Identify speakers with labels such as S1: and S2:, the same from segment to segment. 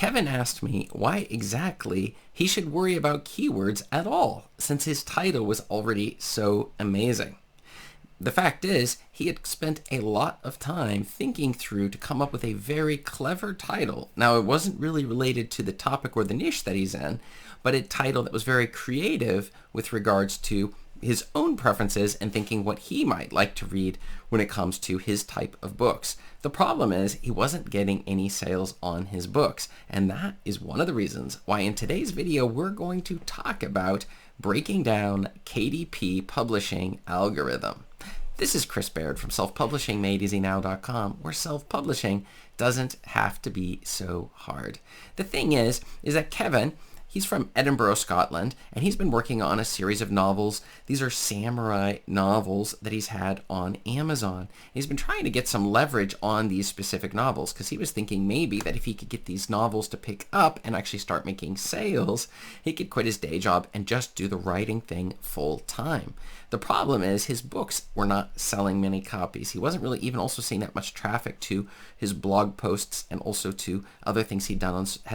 S1: Kevin asked me why exactly he should worry about keywords at all, since his title was already so amazing. The fact is, he had spent a lot of time thinking through to come up with a very clever title. Now, it wasn't really related to the topic or the niche that he's in, but a title that was very creative with regards to his own preferences and thinking what he might like to read when it comes to his type of books. The problem is he wasn't getting any sales on his books, and that is one of the reasons why in today's video we're going to talk about breaking down KDP publishing algorithm. This is Chris Baird from self-publishingmadeeasynow.com, where self-publishing doesn't have to be so hard. The thing is that Kevin, he's from Edinburgh, Scotland, and he's been working on a series of novels. These are samurai novels that he's had on Amazon. He's been trying to get some leverage on these specific novels because he was thinking maybe that if he could get these novels to pick up and actually start making sales, he could quit his day job and just do the writing thing full time. The problem is his books were not selling many copies. He wasn't really even also seeing that much traffic to his blog posts and also to other things had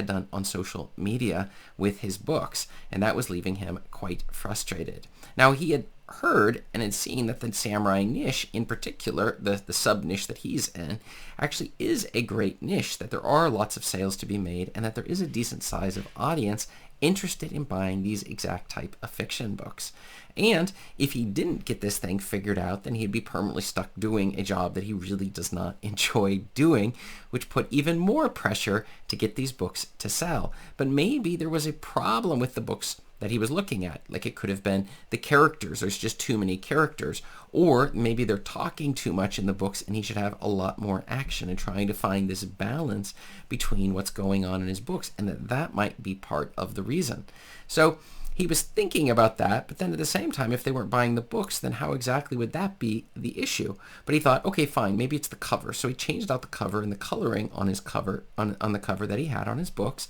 S1: done on social media with his books, and that was leaving him quite frustrated. Now, he had heard and had seen that the samurai niche in particular, the sub niche that he's in, actually is a great niche, that there are lots of sales to be made and that there is a decent size of audience interested in buying these exact type of fiction books. And if he didn't get this thing figured out, then he'd be permanently stuck doing a job that he really does not enjoy doing, which put even more pressure to get these books to sell. But maybe there was a problem with the books that he was looking at. Like, it could have been the characters. There's just too many characters. Or maybe they're talking too much in the books and he should have a lot more action, and trying to find this balance between what's going on in his books, and that might be part of the reason. So he was thinking about that, but then at the same time, if they weren't buying the books, then how exactly would that be the issue? But he thought, okay, fine, maybe it's the cover. So he changed out the cover and the coloring on his cover, on the cover that he had on his books,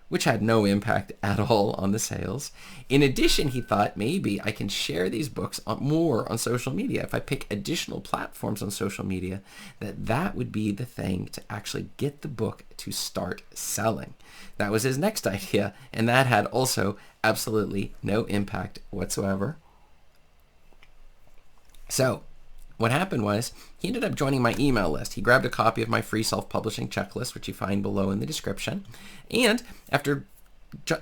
S1: which had no impact at all on the sales. In addition, he thought maybe I can share these books more on social media. If I pick additional platforms on social media, that would be the thing to actually get the book to start selling. That was his next idea, and that had also absolutely no impact whatsoever. So what happened was he ended up joining my email list. He grabbed a copy of my free self-publishing checklist, which you find below in the description. And after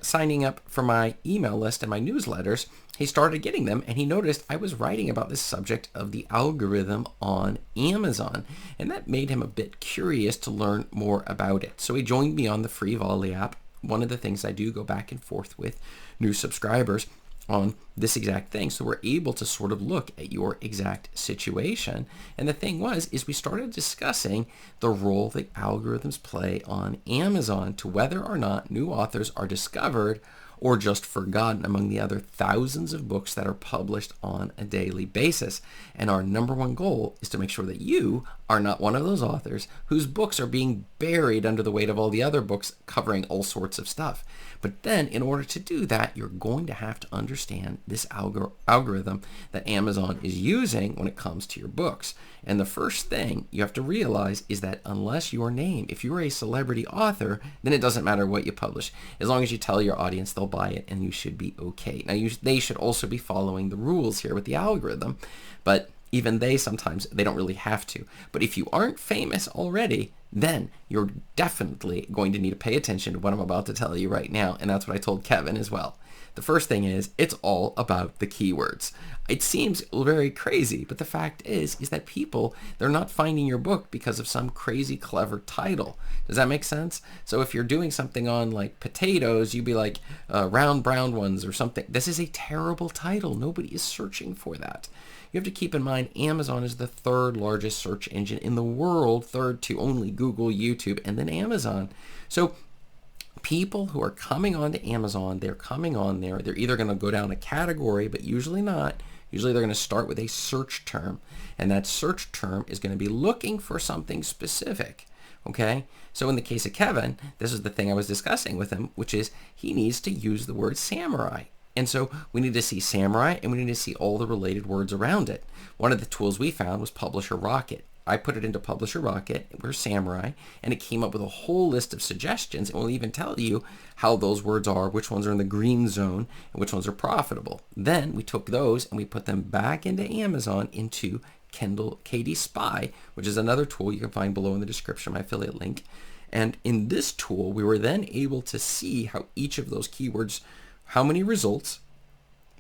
S1: signing up for my email list and my newsletters, he started getting them, and he noticed I was writing about this subject of the algorithm on Amazon, and that made him a bit curious to learn more about it. So he joined me on the free Volley app. One of the things I do go back and forth with new subscribers on this exact thing, so we're able to sort of look at your exact situation. And the thing is we started discussing the role that algorithms play on Amazon to whether or not new authors are discovered or just forgotten among the other thousands of books that are published on a daily basis. And our number one goal is to make sure that you are not one of those authors whose books are being buried under the weight of all the other books covering all sorts of stuff. But then in order to do that, you're going to have to understand this algorithm that Amazon is using when it comes to your books. And the first thing you have to realize is that unless your name, if you're a celebrity author, then it doesn't matter what you publish. As long as you tell your audience, they'll buy it and you should be okay. Now, they should also be following the rules here with the algorithm, but even sometimes they don't really have to. But if you aren't famous already, then you're definitely going to need to pay attention to what I'm about to tell you right now. And that's what I told Kevin as well. The first thing is, it's all about the keywords. It seems very crazy, but the fact is that people, they're not finding your book because of some crazy clever title. Does that make sense? So if you're doing something on like potatoes, you'd be like round brown ones or something. This is a terrible title. Nobody is searching for that. You have to keep in mind Amazon is the third largest search engine in the world, third to only Google, YouTube, and then Amazon. So people who are coming onto Amazon, they're coming on there. They're either going to go down a category, but usually not. Usually they're going to start with a search term, and that search term is going to be looking for something specific. Okay, so in the case of Kevin, this is the thing I was discussing with him, which is he needs to use the word samurai. And so we need to see samurai, and we need to see all the related words around it. One of the tools we found was Publisher Rocket. I put it into Publisher Rocket, we're Samurai, and it came up with a whole list of suggestions, and we'll even tell you how those words are, which ones are in the green zone, and which ones are profitable. Then we took those and we put them back into Amazon into Kindle KD Spy, which is another tool you can find below in the description, my affiliate link. And in this tool, we were then able to see how each of those keywords, how many results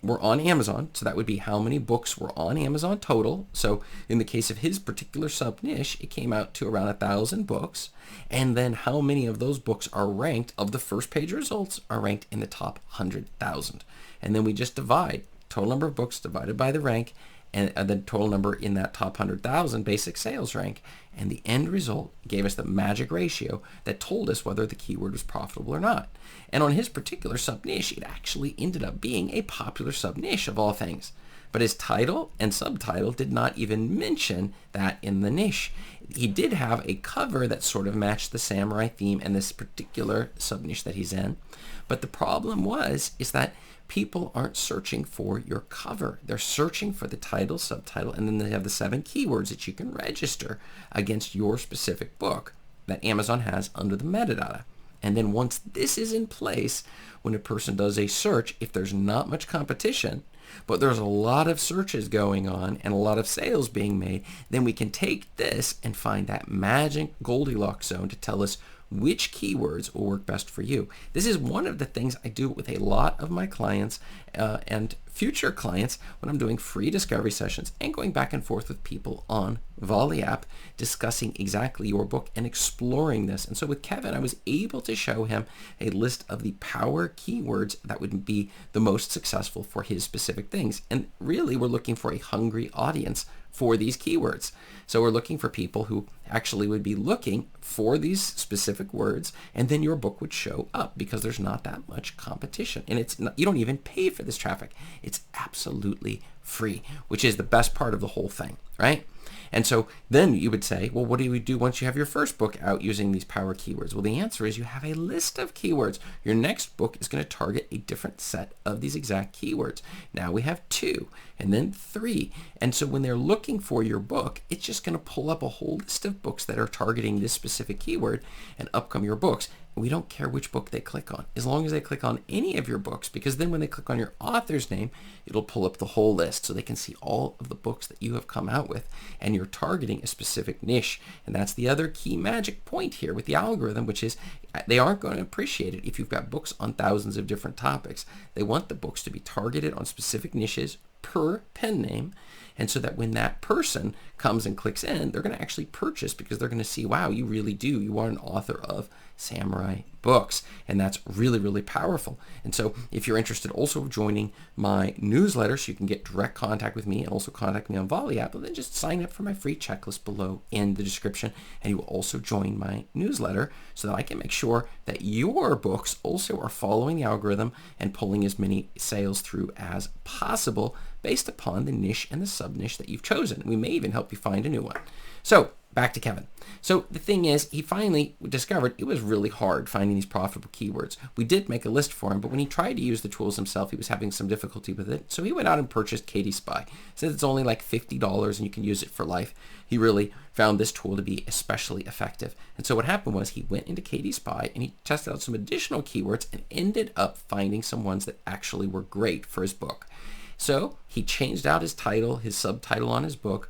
S1: were on Amazon. So that would be how many books were on Amazon total. So in the case of his particular sub niche, it came out to around 1,000 books. And then how many of those books are ranked, of the first page results, are ranked in the top 100,000. And then we just divide total number of books divided by the rank, and the total number in that top 100,000 basic sales rank. And the end result gave us the magic ratio that told us whether the keyword was profitable or not. And on his particular sub-niche, it actually ended up being a popular sub-niche of all things. But his title and subtitle did not even mention that in the niche. He did have a cover that sort of matched the samurai theme and this particular sub-niche that he's in. But the problem is that people aren't searching for your cover. They're searching for the title, subtitle, and then they have the 7 keywords that you can register against your specific book that Amazon has under the metadata. And then once this is in place, when a person does a search, if there's not much competition, but there's a lot of searches going on and a lot of sales being made, then we can take this and find that magic Goldilocks zone to tell us which keywords will work best for you. This is one of the things I do with a lot of my clients and future clients when I'm doing free discovery sessions and going back and forth with people on Volley app, discussing exactly your book and exploring this. And so with Kevin, I was able to show him a list of the power keywords that would be the most successful for his specific things. And really, we're looking for a hungry audience for these keywords. So we're looking for people who actually would be looking for these specific words, and then your book would show up because there's not that much competition. And it's not, you don't even pay for this traffic. It's absolutely free, which is the best part of the whole thing, right? And so then you would say, well, what do we do once you have your first book out using these power keywords? Well, the answer is you have a list of keywords. Your next book is going to target a different set of these exact keywords. Now we have 2 and then 3. And so when they're looking for your book, it's just going to pull up a whole list of books that are targeting this specific keyword, and up come your books. We don't care which book they click on, as long as they click on any of your books, because then when they click on your author's name, it'll pull up the whole list so they can see all of the books that you have come out with, and you're targeting a specific niche. And that's the other key magic point here with the algorithm, which is they aren't going to appreciate it if you've got books on thousands of different topics. They want the books to be targeted on specific niches per pen name, and so that when that person comes and clicks in, they're going to actually purchase because they're going to see, wow, you really do. You are an author of samurai books, and that's really, really powerful. And so if you're interested also joining my newsletter so you can get direct contact with me and also contact me on Volley app, then just sign up for my free checklist below in the description, and you will also join my newsletter so that I can make sure that your books also are following the algorithm and pulling as many sales through as possible based upon the niche and the sub-niche that you've chosen. We may even help you find a new one. So back to Kevin. So the thing is, he finally discovered it was really hard finding these profitable keywords. We did make a list for him, but when he tried to use the tools himself, he was having some difficulty with it. So he went out and purchased KD Spy. Since it's only like $50 and you can use it for life, he really found this tool to be especially effective. And so what happened was he went into KD Spy and he tested out some additional keywords and ended up finding some ones that actually were great for his book. So he changed out his title, his subtitle on his book,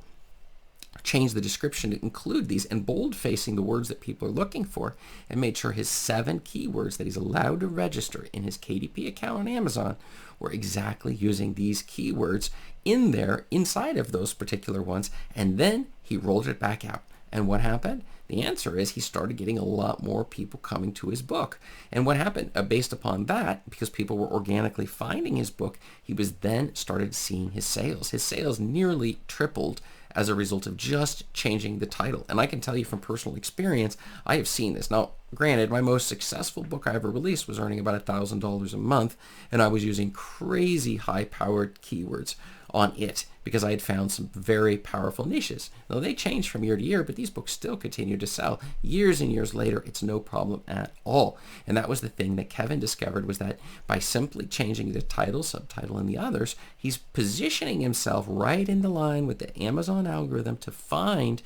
S1: changed the description to include these and bold-facing the words that people are looking for, and made sure his 7 keywords that he's allowed to register in his KDP account on Amazon were exactly using these keywords in there inside of those particular ones. And then he rolled it back out. And what happened? The answer is he started getting a lot more people coming to his book. And what happened based upon that, because people were organically finding his book, he was then started seeing his sales. His sales nearly tripled as a result of just changing the title. And I can tell you from personal experience, I have seen this. Now, granted, my most successful book I ever released was earning about $1,000 a month, and I was using crazy high-powered keywords on it because I had found some very powerful niches. Now, they change from year to year, but these books still continue to sell. Years and years later, it's no problem at all. And that was the thing that Kevin discovered, was that by simply changing the title, subtitle, and the others, he's positioning himself right in the line with the Amazon algorithm to find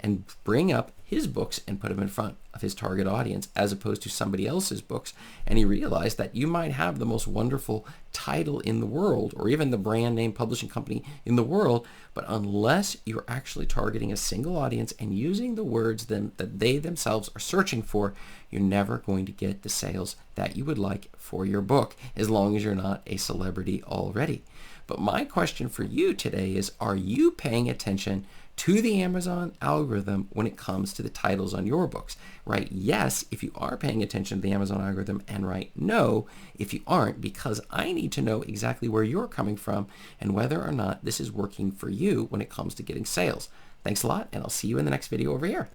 S1: and bring up his books and put them in front of his target audience as opposed to somebody else's books. And he realized that you might have the most wonderful title in the world, or even the brand name publishing company in the world, but unless you're actually targeting a single audience and using the words that they themselves are searching for, you're never going to get the sales that you would like for your book, as long as you're not a celebrity already. But my question for you today is, are you paying attention to the Amazon algorithm when it comes to the titles on your books? Write yes if you are paying attention to the Amazon algorithm, and write no if you aren't, because I need to know exactly where you're coming from and whether or not this is working for you when it comes to getting sales. Thanks a lot, and I'll see you in the next video over here.